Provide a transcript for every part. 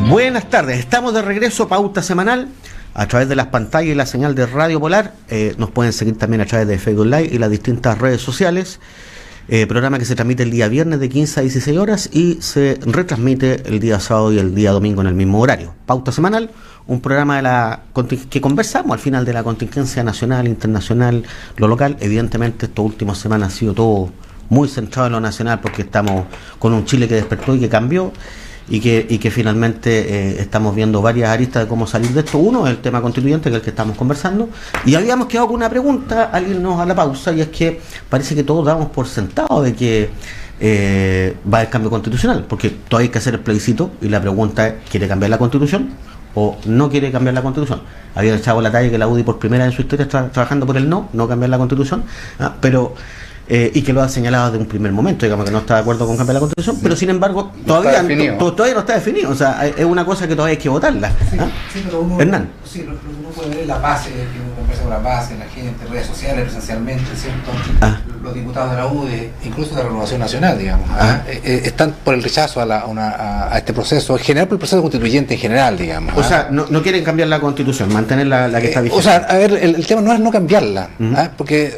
Buenas tardes, estamos de regreso, Pauta Semanal, a través de las pantallas y la señal de Radio Polar. Nos pueden seguir también a través de Facebook Live y las distintas redes sociales. Programa que se transmite el día viernes de 15 a 16 horas y se retransmite el día sábado y el día domingo en el mismo horario. Pauta Semanal, un programa que conversamos al final de la contingencia nacional, internacional, lo local. Evidentemente, estas últimas semanas ha sido todo muy centrado en lo nacional porque estamos con un Chile que despertó y que cambió. Y que finalmente estamos viendo varias aristas de cómo salir de esto. Uno es el tema constituyente, que es el que estamos conversando, y habíamos quedado con una pregunta al irnos a la pausa, y es que parece que todos damos por sentado de que va a haber cambio constitucional, porque todavía hay que hacer el plebiscito, y la pregunta es, ¿quiere cambiar la constitución o no quiere cambiar la constitución? Había echado la talla que la UDI por primera vez en su historia está trabajando por el no cambiar la constitución, pero y que lo ha señalado desde un primer momento, digamos que no está de acuerdo con cambiar la constitución, pero sin embargo todavía no está definido, o sea, es una cosa que todavía hay que votarla. Pero Hernán. Sí, lo que uno puede ver es la base, que uno conversa con la base, la gente, redes sociales, presencialmente, ¿cierto? Los diputados de la UDI, incluso de la Renovación Nacional, digamos, están por el rechazo a este proceso, en general por el proceso constituyente en general, digamos. O sea, no quieren cambiar la constitución, mantener la que está vigente. O sea, a ver, el tema no es no cambiarla, porque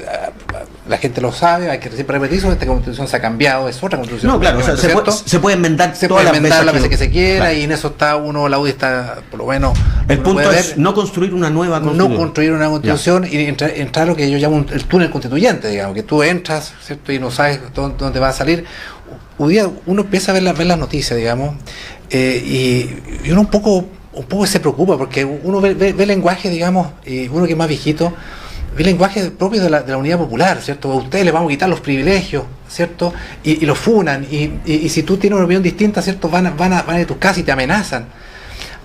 la gente lo sabe, hay que siempre repetir eso, esta constitución se ha cambiado, es otra constitución. No, claro, o sea, se puede enmendar las veces que se quiera, claro. Y en eso está la UDI está, por lo menos... El punto es no construir una nueva constitución. No construir una constitución, ya. Y entrar a lo que yo llamo el túnel constituyente, digamos, que tú entras, ¿cierto? Y no sabes dónde va a salir. Un día uno empieza a ver las noticias, digamos, y uno un poco se preocupa, porque uno ve lenguaje, digamos, uno que es más viejito, el lenguaje propio de la unidad popular, ¿cierto? A ustedes les vamos a quitar los privilegios, ¿cierto? Y los funan, y si tú tienes una opinión distinta, ¿cierto? Van a tus casas y te amenazan.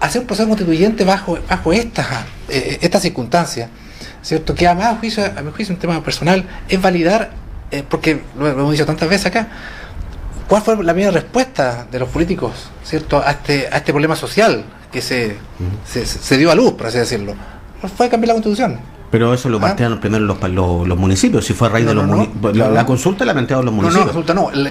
Hacer un proceso constituyente bajo estas circunstancias, ¿cierto? Que a mi juicio, un tema personal, es validar, porque lo hemos dicho tantas veces acá, ¿cuál fue la primera respuesta de los políticos, ¿cierto? A este problema social que se dio a luz, por así decirlo? Fue cambiar la constitución. Pero eso lo plantearon primero los municipios, si fue a raíz de los municipios. La consulta la plantearon los municipios.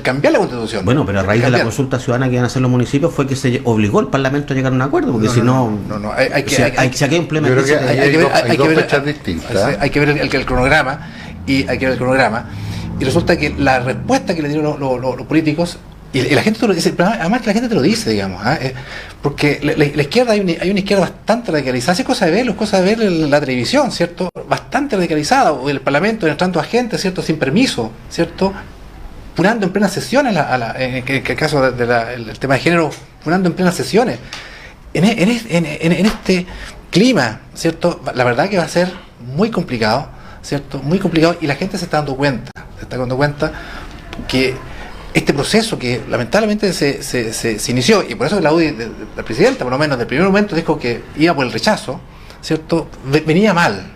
Cambiar la constitución. Bueno, pero a raíz de la consulta ciudadana que iban a hacer los municipios fue que se obligó al Parlamento a llegar a un acuerdo, porque si no... hay que implementar... Hay dos fechas distintas. Hay que ver el cronograma, y resulta que la respuesta que le dieron los políticos, y la gente te lo dice, además que la gente te lo dice, digamos, porque la izquierda, hay una izquierda bastante radicalizada, hace cosas de ver la televisión, ¿cierto? Bastante radicalizada, o el Parlamento entrando a gente, ¿cierto? Sin permiso, ¿cierto? Punando en plenas sesiones, en el caso del tema de género, punando en plenas sesiones. En este clima, ¿cierto? La verdad que va a ser muy complicado, ¿cierto? Muy complicado, y la gente se está dando cuenta que este proceso que lamentablemente se inició, y por eso la UDI, la presidenta, por lo menos, del primer momento dijo que iba por el rechazo, ¿cierto? Venía mal,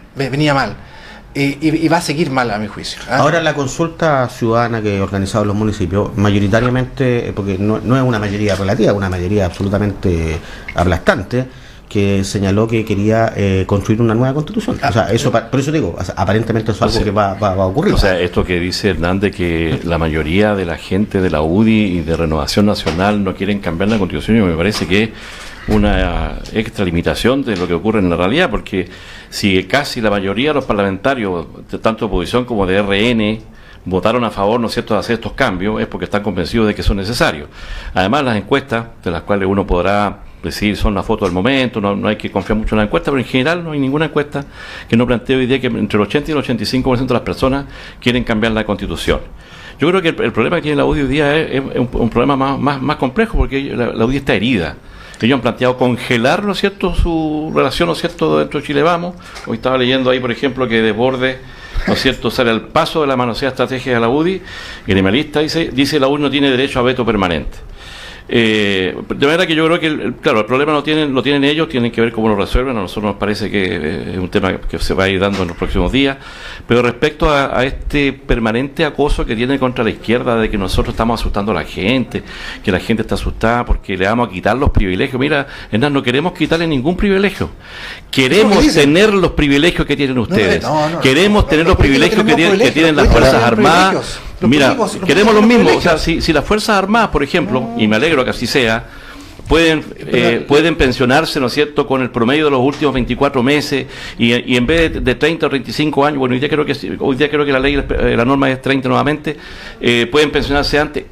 y va a seguir mal, a mi juicio. Ahora, la consulta ciudadana que organizaron los municipios, mayoritariamente, porque no es una mayoría relativa, es una mayoría absolutamente aplastante, que señaló que quería construir una nueva constitución. O sea, eso, por eso digo, aparentemente eso es algo que va a ocurrir. O sea, esto que dice Hernández, que la mayoría de la gente de la UDI y de Renovación Nacional no quieren cambiar la constitución, y me parece que es una extralimitación de lo que ocurre en la realidad, porque si casi la mayoría de los parlamentarios, tanto de oposición como de RN, votaron a favor, ¿no es cierto?, de hacer estos cambios, es porque están convencidos de que son necesarios. Además, las encuestas, de las cuales uno podrá decir son la foto del momento, no hay que confiar mucho en la encuesta, pero en general no hay ninguna encuesta que no plantee hoy día que entre el 80 y el 85% de las personas quieren cambiar la constitución. Yo creo que el problema que tiene la UDI hoy día es un problema más complejo, porque la UDI está herida. Ellos han planteado congelar, ¿no es cierto?, su relación, ¿no es cierto?, dentro de Chile Vamos. Hoy estaba leyendo ahí, por ejemplo, que Desbordes, ¿no es cierto?, sale al paso de la manoseada estratégica de la UDI, gremialista, dice la UDI no tiene derecho a veto permanente. De manera que yo creo que claro, el problema lo tienen ellos, tienen que ver cómo lo resuelven. A nosotros nos parece que es un tema que se va a ir dando en los próximos días, pero respecto a este permanente acoso que tiene contra la izquierda, de que nosotros estamos asustando a la gente, que la gente está asustada porque le vamos a quitar los privilegios. Mira, Hernán, no queremos quitarle ningún privilegio, queremos tener los privilegios que tienen ustedes, queremos tener los privilegios que tienen las Fuerzas Armadas. Mira, queremos los mismos. O sea, si las Fuerzas Armadas, por ejemplo, y me alegro que así sea, pueden pensionarse, ¿no es cierto?, con el promedio de los últimos 24 meses y en vez de 30 o 35 años, bueno, hoy día creo que la norma es 30 nuevamente, pueden pensionarse antes.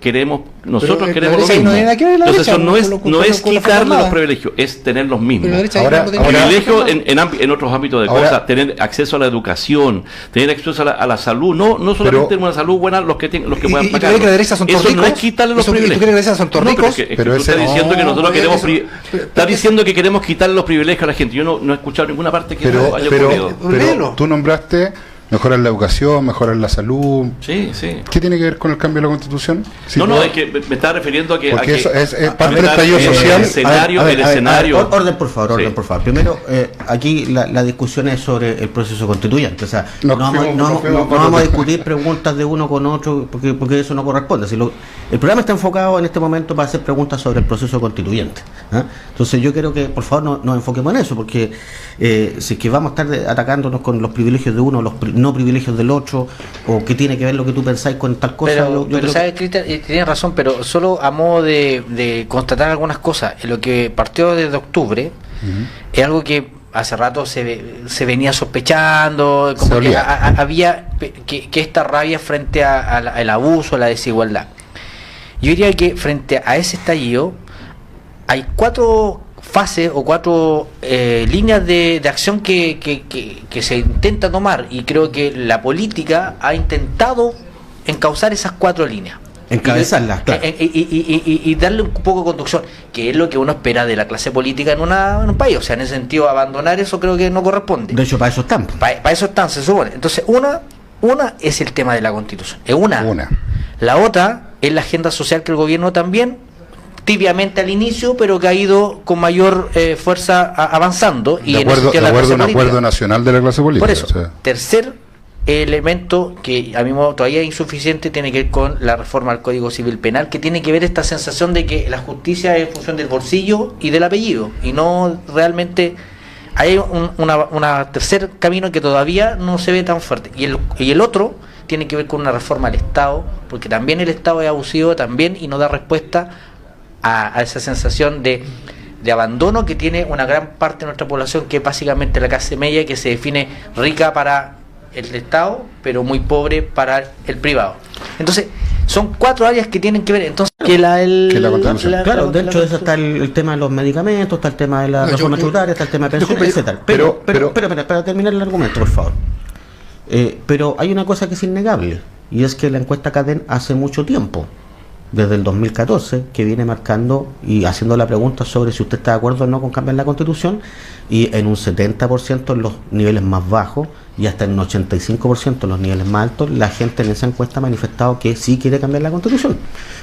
Nosotros queremos lo mismo. Entonces eso no es quitarle los privilegios, es tener los mismos. Privilegios en otros ámbitos de cosas, tener acceso a la educación, tener acceso a la salud, no solamente una salud buena los que puedan pagar. Eso no es quitarle los privilegios. ¿Tú crees que son todos ricos? Pero está diciendo que nosotros está diciendo que queremos quitarle los privilegios a la gente. Yo no he escuchado en ninguna parte que eso haya ocurrido. Pero tú nombraste mejorar la educación, mejorar la salud. Sí. ¿Qué tiene que ver con el cambio de la Constitución? Es que me estaba refiriendo a que... Porque eso es parte del estallido social. El escenario... Orden, por favor. Primero, aquí la discusión es sobre el proceso constituyente. O sea, no vamos a discutir preguntas de uno con otro, porque eso no corresponde. El programa está enfocado en este momento para hacer preguntas sobre el proceso constituyente. Entonces yo quiero que, por favor, nos enfoquemos en eso, porque si es que vamos a estar atacándonos con los privilegios de uno, los no privilegios del otro, o qué tiene que ver lo que tú pensáis con tal cosa. Pero sabes, Cristian, tienes razón, pero solo a modo de constatar algunas cosas. En lo que partió desde octubre, es algo que hace rato se venía sospechando, como que había que esta rabia frente al abuso, a la desigualdad. Yo diría que frente a ese estallido hay 4 fases o 4 líneas de acción que se intenta tomar, y creo que la política ha intentado encauzar esas 4 líneas, encabezarlas, claro, y darle un poco de conducción, que es lo que uno espera de la clase política en un país. O sea, en ese sentido, abandonar eso creo que no corresponde. De hecho, para eso están. Para eso están, se supone. Entonces, una es el tema de la Constitución, es una. La otra es la agenda social, que el gobierno también tibiamente al inicio, pero que ha ido con mayor fuerza avanzando. De acuerdo a un acuerdo nacional de la clase política. Por eso, tercer elemento que a mi modo todavía es insuficiente, tiene que ver con la reforma al Código Civil Penal, que tiene que ver esta sensación de que la justicia es en función del bolsillo y del apellido, y no realmente hay una tercer camino que todavía no se ve tan fuerte. Y el otro tiene que ver con una reforma al Estado, porque también el Estado es abusivo también y no da respuesta a esa sensación de abandono que tiene una gran parte de nuestra población, que es básicamente la clase media, que se define rica para el Estado, pero muy pobre para el privado. Entonces, son 4 áreas que tienen que ver. Entonces, claro, dentro de eso está el tema de los medicamentos, está el tema de la reforma tributaria, está el tema de pensiones, etc. Pero, para terminar el argumento, por favor. Pero hay una cosa que es innegable, y es que la encuesta Cadem hace mucho tiempo, desde el 2014, que viene marcando y haciendo la pregunta sobre si usted está de acuerdo o no con cambiar la Constitución, y en un 70% en los niveles más bajos y hasta en un 85% en los niveles más altos, la gente en esa encuesta ha manifestado que sí quiere cambiar la Constitución.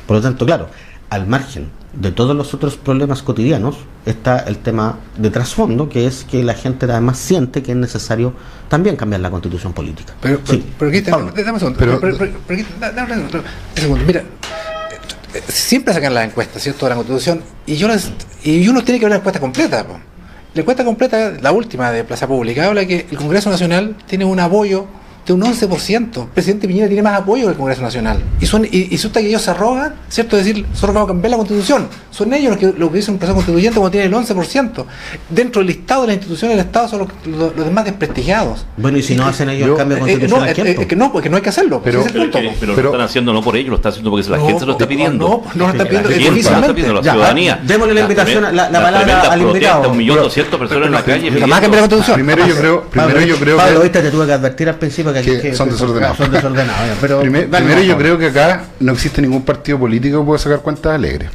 Por lo tanto, claro, al margen de todos los otros problemas cotidianos, está el tema de trasfondo, que es que la gente además siente que es necesario también cambiar la Constitución política. Pero aquí, dame un segundo. Mira, siempre sacan las encuestas, ¿cierto?, de la Constitución, y uno tiene que ver la encuesta completa. La encuesta completa, la última de Plaza Pública, habla que el Congreso Nacional tiene un apoyo de un 11%. El presidente Piñera tiene más apoyo que el Congreso Nacional. Y resulta que ellos se arrogan, ¿cierto?, decir, nosotros vamos a cambiar la Constitución. Son ellos los que dicen un proceso constituyente cuando tiene el 11%. Dentro del listado de las instituciones del Estado son los demás desprestigiados. Bueno, y si no hacen ellos el cambio constitucional, porque no hay que hacerlo. Pero lo están haciendo no por ellos, lo están haciendo porque la gente se lo está pidiendo. No lo está pidiendo la ciudadanía. Démosle la invitación, la palabra al invitado. 1.200.000 personas en la calle. Jamás cambiar la Constitución. Primero yo creo Pablo, viste, te tuve que advertir al principio que son desordenados. Primero yo creo que acá no existe ningún partido político que pueda sacar cuentas alegres.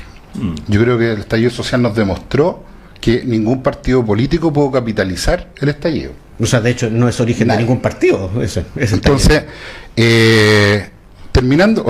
Yo creo que el estallido social nos demostró que ningún partido político pudo capitalizar el estallido. O sea, de hecho, no es origen de ningún partido. Entonces, no terminando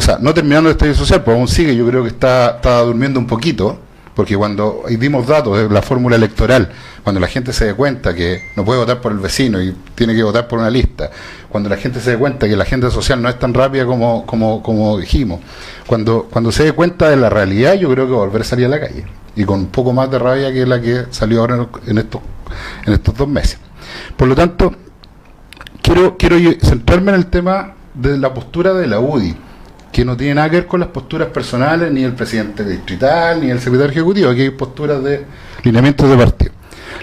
el estallido social, pues aún sigue, yo creo que está durmiendo un poquito, porque cuando dimos datos de la fórmula electoral, cuando la gente se dé cuenta que no puede votar por el vecino y tiene que votar por una lista, cuando la gente se dé cuenta que la agenda social no es tan rápida como dijimos, cuando se dé cuenta de la realidad, yo creo que va a volver a salir a la calle, y con un poco más de rabia que la que salió ahora en estos 2 meses. Por lo tanto, quiero centrarme en el tema de la postura de la UDI, que no tiene nada que ver con las posturas personales ni el presidente distrital ni el secretario ejecutivo. Aquí hay posturas de lineamientos de partido.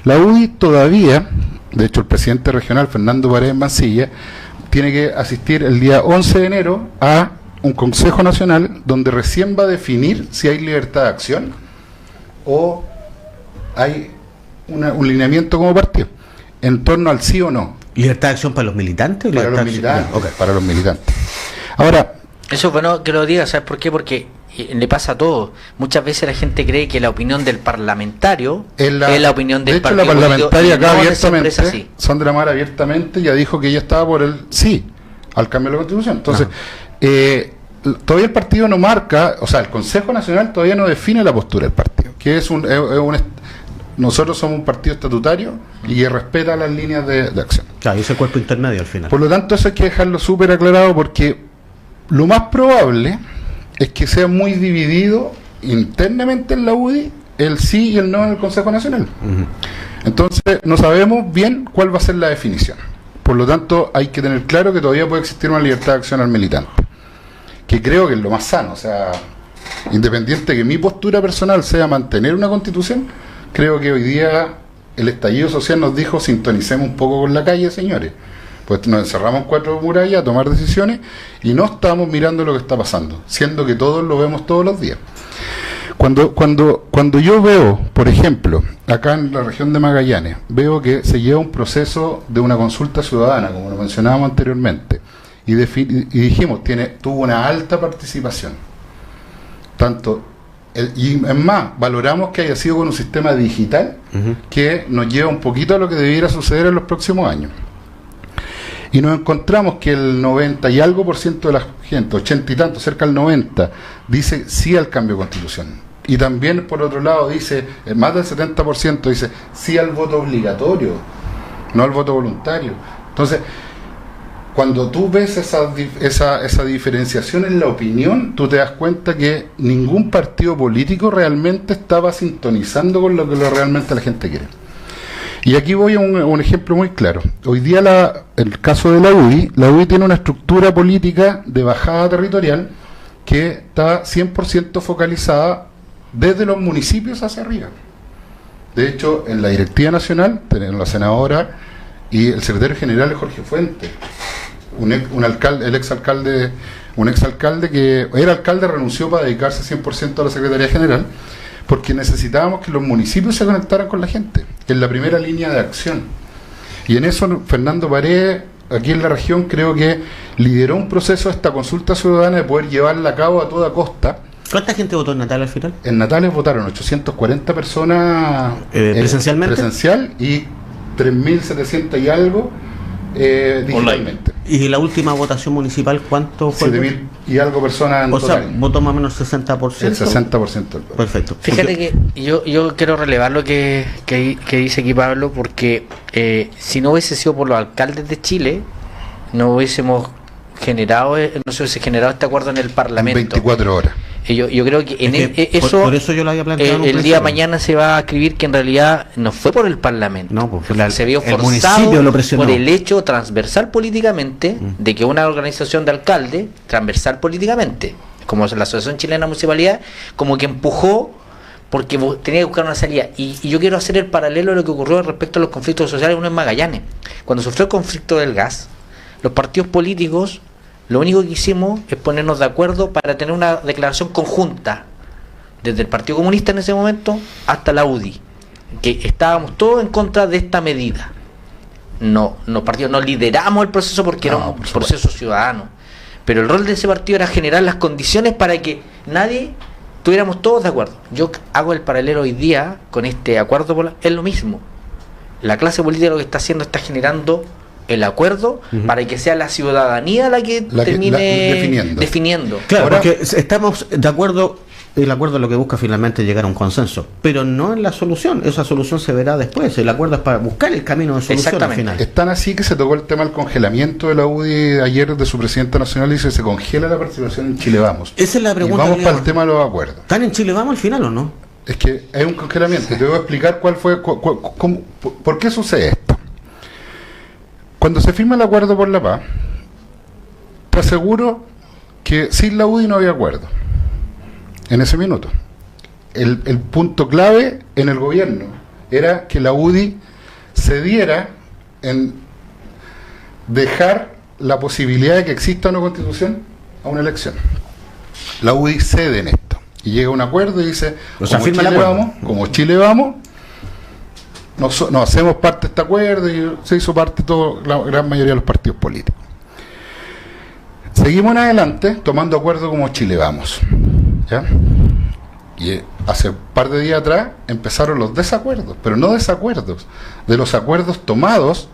La UDI todavía, de hecho el presidente regional Fernando Paredes Mancilla tiene que asistir el día 11 de enero a un Consejo Nacional donde recién va a definir si hay libertad de acción o hay un lineamiento como partido en torno al sí o no. ¿Libertad de acción para los militantes? Para los militantes, para los militantes. Ahora, eso es bueno que lo diga, ¿sabes por qué? Porque le pasa a todos. Muchas veces la gente cree que la opinión del parlamentario es la opinión del partido. De hecho, la parlamentaria acá no abiertamente, Sandra Mara abiertamente ya dijo que ella estaba por el sí al cambio de la Constitución. Entonces, todavía el partido no marca, o sea, el Consejo Nacional todavía no define la postura del partido, que es nosotros somos un partido estatutario y que respeta las líneas de acción. Claro, y ese cuerpo intermedio al final. Por lo tanto, eso hay que dejarlo súper aclarado, porque lo más probable es que sea muy dividido internamente en la UDI el sí y el no en el Consejo Nacional. Entonces, no sabemos bien cuál va a ser la definición. Por lo tanto, hay que tener claro que todavía puede existir una libertad de acción al militante, que creo que es lo más sano. O sea, independiente que mi postura personal sea mantener una constitución, creo que hoy día el estallido social nos dijo: sintonicemos un poco con la calle, señores. Pues nos encerramos en 4 murallas a tomar decisiones y no estamos mirando lo que está pasando, siendo que todos lo vemos todos los días. Cuando yo veo, por ejemplo, acá en la región de Magallanes, veo que se lleva un proceso de una consulta ciudadana, como lo mencionábamos anteriormente, y dijimos, tuvo una alta participación. Y es más, valoramos que haya sido con un sistema digital que nos lleva un poquito a lo que debiera suceder en los próximos años. Y nos encontramos que el 90 y algo % de la gente, 80 y tanto, cerca del 90, dice sí al cambio de constitución. Y también, por otro lado, dice, más del 70% dice sí al voto obligatorio, no al voto voluntario. Entonces, cuando tú ves esa diferenciación en la opinión, tú te das cuenta que ningún partido político realmente estaba sintonizando con lo que realmente la gente quiere. Y aquí voy a un ejemplo muy claro. Hoy día, el caso de la UDI tiene una estructura política de bajada territorial que está 100% focalizada desde los municipios hacia arriba. De hecho, en la directiva nacional tenemos la senadora y el secretario general es Jorge Fuentes, un exalcalde que era alcalde, renunció para dedicarse 100% a la secretaría general, porque necesitábamos que los municipios se conectaran con la gente, que es la primera línea de acción. Y en eso Fernando Paredes, aquí en la región, creo que lideró un proceso de esta consulta ciudadana de poder llevarla a cabo a toda costa. ¿Cuánta gente votó en Natales al final? En Natales votaron 840 personas presencialmente. Presencial y 3.700 y algo digitalmente. ¿Y la última votación municipal cuánto fue? 7.000 y algo personas en total. O sea, votó más o menos 60%. El 60%. Perfecto. Fíjate que yo quiero relevar lo que dice aquí Pablo, porque si no hubiese sido por los alcaldes de Chile, no se hubiese generado este acuerdo en el Parlamento. 24 horas. Yo creo que por eso yo lo había planteado el día de mañana se va a escribir que en realidad no fue por el Parlamento, no, pues se vio forzado por el hecho transversal políticamente de que una organización de alcaldes transversal políticamente, como la Asociación Chilena de Municipalidad, como que empujó porque tenía que buscar una salida. Y yo quiero hacer el paralelo de lo que ocurrió respecto a los conflictos sociales uno en Magallanes. Cuando sufrió el conflicto del gas, los partidos políticos lo único que hicimos es ponernos de acuerdo para tener una declaración conjunta, desde el Partido Comunista en ese momento hasta la UDI, que estábamos todos en contra de esta medida. No lideramos el proceso porque era un proceso ciudadano, pero el rol de ese partido era generar las condiciones para que tuviéramos todos de acuerdo. Yo hago el paralelo hoy día con este acuerdo, es lo mismo. La clase política lo que está haciendo está generando el acuerdo para que sea la ciudadanía la que termine definiendo. Claro, porque estamos de acuerdo, el acuerdo lo que busca finalmente es llegar a un consenso, pero no en la solución. Esa solución se verá después. El acuerdo es para buscar el camino de solución al final. Es tan así que se tocó el tema del congelamiento de la UDI ayer de su presidenta nacional y se congela la participación en Chile Vamos. Esa es la pregunta. Y vamos para el tema de los acuerdos. ¿Están en Chile Vamos al final o no? Es que hay un congelamiento. Te voy a explicar por qué sucede esto. Cuando se firma el acuerdo por la paz, te aseguro que sin la UDI no había acuerdo en ese minuto. El punto clave en el gobierno era que la UDI cediera en dejar la posibilidad de que exista una constitución a una elección. La UDI cede en esto y llega a un acuerdo y dice, como Chile vamos, nos hacemos parte de este acuerdo, y se hizo parte la gran mayoría de los partidos políticos. Seguimos en adelante tomando acuerdo como Chile vamos, ¿ya? Y hace un par de días atrás empezaron los desacuerdos, pero no desacuerdos, de los acuerdos tomados.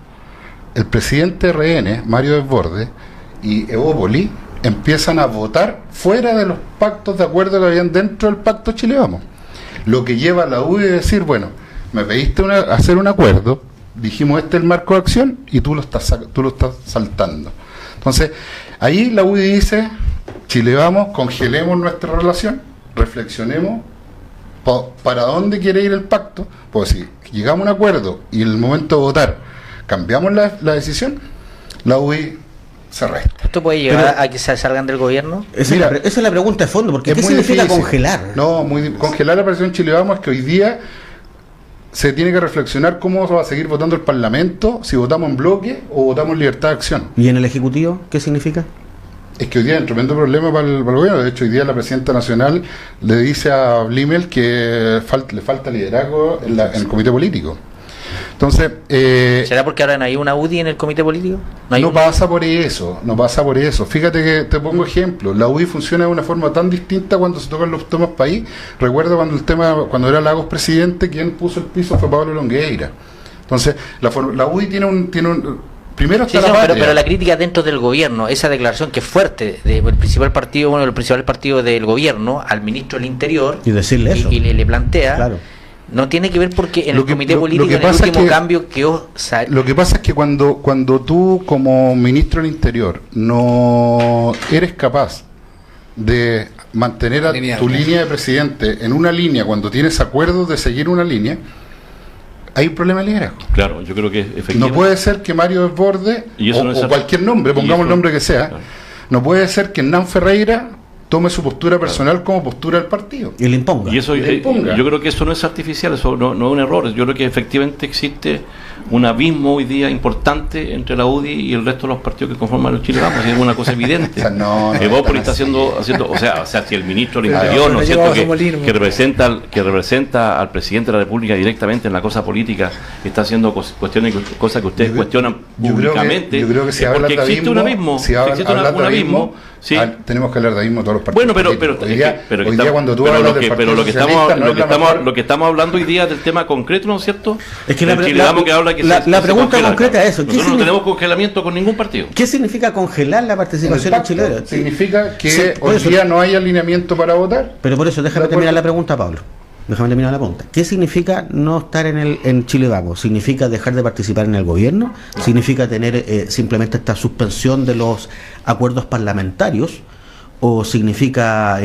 El presidente RN, Mario Desbordes, y Evópoli empiezan a votar fuera de los pactos de acuerdo que habían dentro del pacto Chile Vamos. Lo que lleva a la UDI a decir, bueno, me pediste hacer un acuerdo, dijimos este es el marco de acción y tú lo estás saltando. Entonces, ahí la UDI dice, Chile Vamos, congelemos nuestra relación, reflexionemos para dónde quiere ir el pacto, pues si llegamos a un acuerdo y en el momento de votar cambiamos la decisión, la UDI se resta. ¿Esto puede llevar a que se salgan del gobierno? Esa es la pregunta de fondo, porque ¿qué significa difícil congelar? No, congelar la presión Chile Vamos es que hoy día se tiene que reflexionar cómo va a seguir votando el Parlamento, si votamos en bloque o votamos en libertad de acción. ¿Y en el Ejecutivo qué significa? Es que hoy día hay un tremendo problema para el gobierno. De hecho, hoy día la presidenta nacional le dice a Blimel que le falta liderazgo en el comité político. Entonces, ¿será porque ahora no hay una UDI en el comité político? No pasa por eso. Fíjate que te pongo ejemplo. La UDI funciona de una forma tan distinta cuando se tocan los temas país. Recuerdo cuando era Lagos presidente, quien puso el piso fue Pablo Longueira. Entonces, la UDI tiene un primero está pero la crítica dentro del gobierno, esa declaración que es fuerte del principal partido, uno de los principales partidos del gobierno, al ministro del Interior, y decirle eso. Y le plantea. Claro. No tiene que ver porque en el comité político en el último cambio quedó... Lo que pasa es que cuando tú como ministro del Interior no eres capaz de mantener tu línea de presidente en una línea, cuando tienes acuerdos de seguir una línea, hay un problema de liderazgo. Claro, yo creo que efectivamente... No puede ser que Mario Desbordes o cualquier nombre, pongamos el nombre que sea, claro. No puede ser que Hernán Ferreira tome su postura personal como postura del partido. Y le imponga. Y eso, yo creo que eso no es artificial, eso no es un error. Yo creo que efectivamente existe un abismo hoy día importante entre la UDI y el resto de los partidos que conforman el Chile Vamos. Es una cosa evidente. Evópoli está haciendo, o sea, si el ministro del Interior, ¿no es cierto?, que representa al presidente de la República directamente en la cosa política, está haciendo cosas que ustedes cuestionan públicamente. Yo creo que si habla de existe un abismo. Si habla de abismo, sí. Tenemos que hablar de abismo todos los partidos. Bueno, pero hoy día cuando tú hablas del Partido Socialista, lo que estamos hablando hoy día del tema concreto, ¿no es cierto? Es que la pregunta concreta es eso. Nosotros no tenemos congelamiento con ningún partido. ¿Qué significa congelar la participación en Chile? Significa que hoy día no hay alineamiento para votar. Pero por eso, déjame terminar la pregunta, Pablo. ¿Qué significa no estar en Chile Vamos? ¿Significa dejar de participar en el gobierno? No. ¿Significa tener simplemente esta suspensión de los acuerdos parlamentarios? ¿O significa,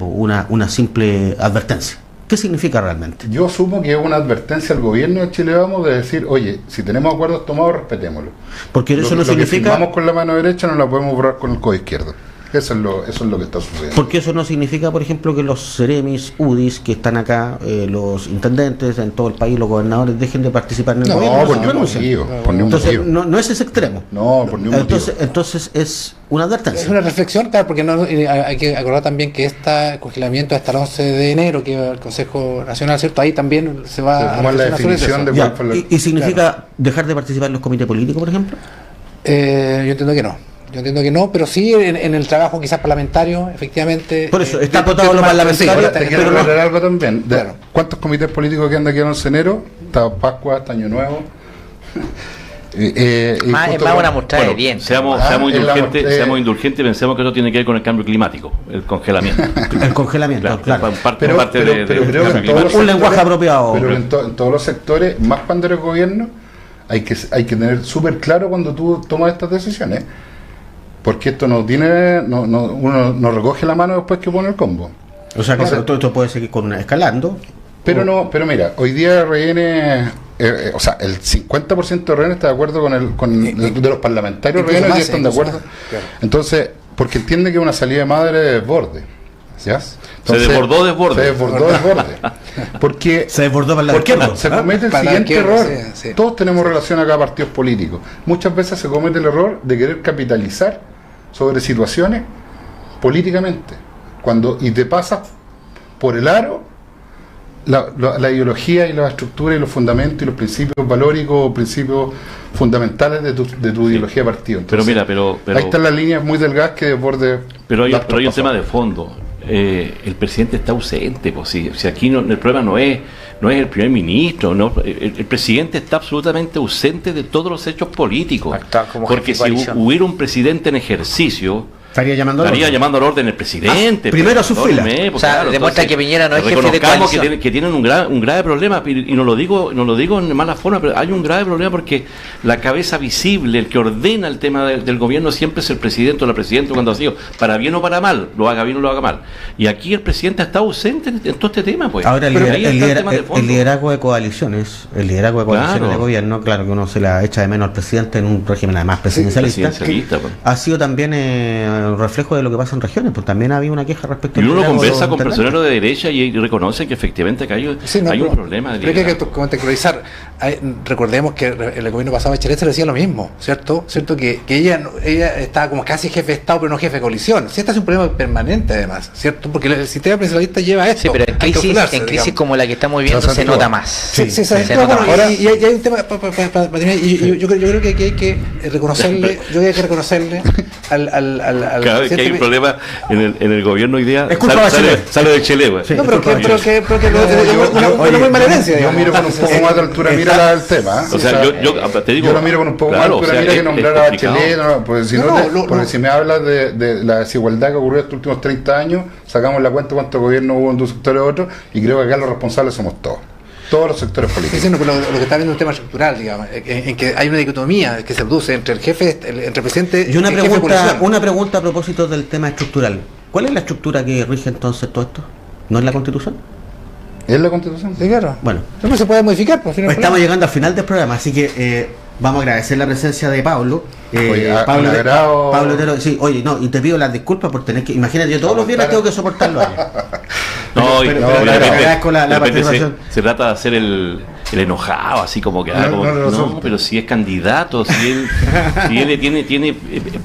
una simple advertencia? ¿Qué significa realmente? Yo asumo que es una advertencia al gobierno de Chile Vamos de decir, oye, si tenemos acuerdos tomados, respetémoslos. Porque eso no significa... que firmamos con la mano derecha no la podemos borrar con el codo izquierdo. Eso es lo que está sucediendo. Porque eso no significa, por ejemplo, que los seremis, UDIs, que están acá, los intendentes en todo el país, los gobernadores, dejen de participar en el gobierno. No, por ningún motivo. Entonces, no es ese extremo. No, por ningún motivo. Entonces es una advertencia. Es una reflexión, claro, porque hay que acordar también que este congelamiento hasta el 11 de enero, que el Consejo Nacional, ¿cierto? Ahí también se va a la definición de cuál fue ¿Y significa dejar de participar en los comités políticos, por ejemplo? Yo entiendo que no. Pero sí en el trabajo quizás parlamentario, efectivamente. Por eso, está acotado lo parlamentario. Te quiero aclarar algo también. Claro. ¿Cuántos comités políticos quedan de aquí al 11 de enero? Está Pascua, está Año Nuevo. Es más una muestra de bien. Seamos indulgentes y pensemos que eso tiene que ver con el cambio climático, el congelamiento. El congelamiento, claro. Pero creo que un lenguaje apropiado. Pero en todos los sectores, más cuando eres gobierno, hay que tener súper claro cuando tú tomas estas decisiones. Porque esto no tiene, uno no recoge la mano después que pone el combo. O sea, claro, todo esto puede seguir escalando. Pero mira, hoy día RN, el 50% de RN está de acuerdo de los parlamentarios RN, hoy día están de acuerdo. Claro. Entonces, porque entiende que es una salida de madre de desborde. ¿Ya? Entonces, se desbordó desborde. Porque se desbordó para la porque izquierda. se comete el Para la siguiente izquierda, error. sí. Todos tenemos relación acá a partidos políticos. Muchas veces se comete el error de querer capitalizar sobre situaciones políticamente. Y te pasas por el aro la ideología y la estructura y los fundamentos y los principios valóricos, principios fundamentales de tu ideología de partido. Entonces, pero ahí están las líneas muy delgadas que desborde. Pero hay un tema de fondo. El presidente está ausente, pues, si aquí el problema no es el primer ministro, no, el presidente está absolutamente ausente de todos los hechos políticos, porque si hubiera un presidente en ejercicio estaría llamando al orden el presidente. Primero a su fila. O sea, demuestra que Piñera no es jefe de coalición. Que tienen un grave problema, y no lo digo en mala forma, pero hay un grave problema porque la cabeza visible, el que ordena el tema del gobierno siempre es el presidente o la presidenta cuando ha sido, para bien o para mal, lo haga bien o lo haga mal. Y aquí el presidente está ausente en todo este tema, pues. Ahora el liderazgo de coaliciones, claro, de gobierno, claro que uno se la echa de menos al presidente en un régimen además presidencialista, pues. Ha sido también un reflejo de lo que pasa en regiones, pues también había una queja respecto y uno conversa con personeros de derecha y reconoce que efectivamente acá hay un problema de liderazgo. Hay que contextualizar. Recordemos que el gobierno pasado de Bachelet se le decía lo mismo, ¿cierto? Que ella estaba como casi jefe de Estado, pero no jefe de coalición. Este es un problema permanente, además, ¿cierto? Porque el sistema presidencialista lleva a esto. Sí, pero en crisis como la que estamos viviendo se nota más. Se nota más. Y hay un tema, yo creo que aquí hay que reconocerle, cada vez que hay un problema en el gobierno hoy día sale de Chile, güey. No, pero que una muy mala herencia. Yo miro con un poco más de altura mira el tema. O sea, yo te digo, yo lo miro con un poco más de altura mira que nombrar a Bachelet, porque si me hablas de la desigualdad que ocurrió estos últimos 30 años, sacamos la cuenta cuántos gobiernos hubo en un sector o otro, y creo que acá los responsables somos todos los sectores políticos. Lo que está viendo es un tema estructural, digamos, en que hay una dicotomía que se produce entre el presidente y una pregunta a propósito del tema estructural. ¿Cuál es la estructura que rige entonces todo esto? ¿No es la Constitución? ¿Es la Constitución? Sí, claro. Bueno, no se puede modificar. Por estamos llegando al final del programa, así que vamos a agradecer la presencia de Pablo. Pablo Otero, sí, oye, no, y te pido las disculpas por tener que, imagínate, yo todos los viernes tengo que soportarlo ahí. Pero agradezco la participación. Se trata de hacer el enojado, así como que pero si es candidato, si él tiene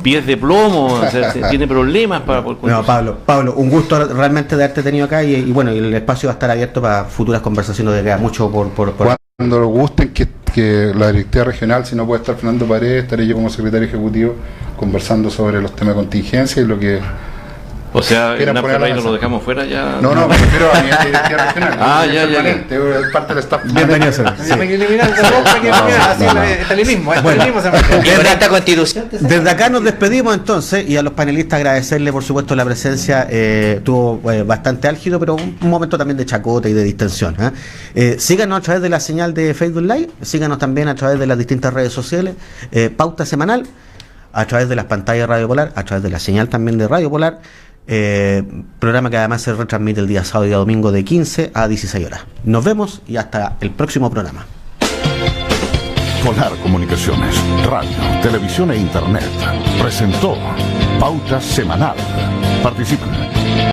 pies de plomo, o sea, tiene problemas para. No, Pablo, un gusto realmente de haberte tenido acá y bueno, el espacio va a estar abierto para futuras conversaciones, de queda mucho por cuando lo gusten que la directiva regional, si no puede estar Fernando Paredes, estaré yo como secretario ejecutivo conversando sobre los temas de contingencia y lo que. O sea, en Ferrari no lo dejamos fuera ya. No, me refiero a mi directiva regional. Ya. Es parte del staff. Bienvenido, señor. Desde acá nos despedimos entonces, y a los panelistas agradecerle por supuesto la presencia. Estuvo bastante álgido, pero un momento también de chacota y de distensión. Síganos a través de la señal de Facebook Live, síganos también a través de las distintas redes sociales, Pauta Semanal, a través de las pantallas de Radio Polar, a través de la señal también de Radio Polar. Programa que además se retransmite el día sábado y día domingo de 15 a 16 horas. Nos vemos y hasta el próximo programa. Polar Comunicaciones, radio, televisión e internet presentó Pauta Semanal. Participen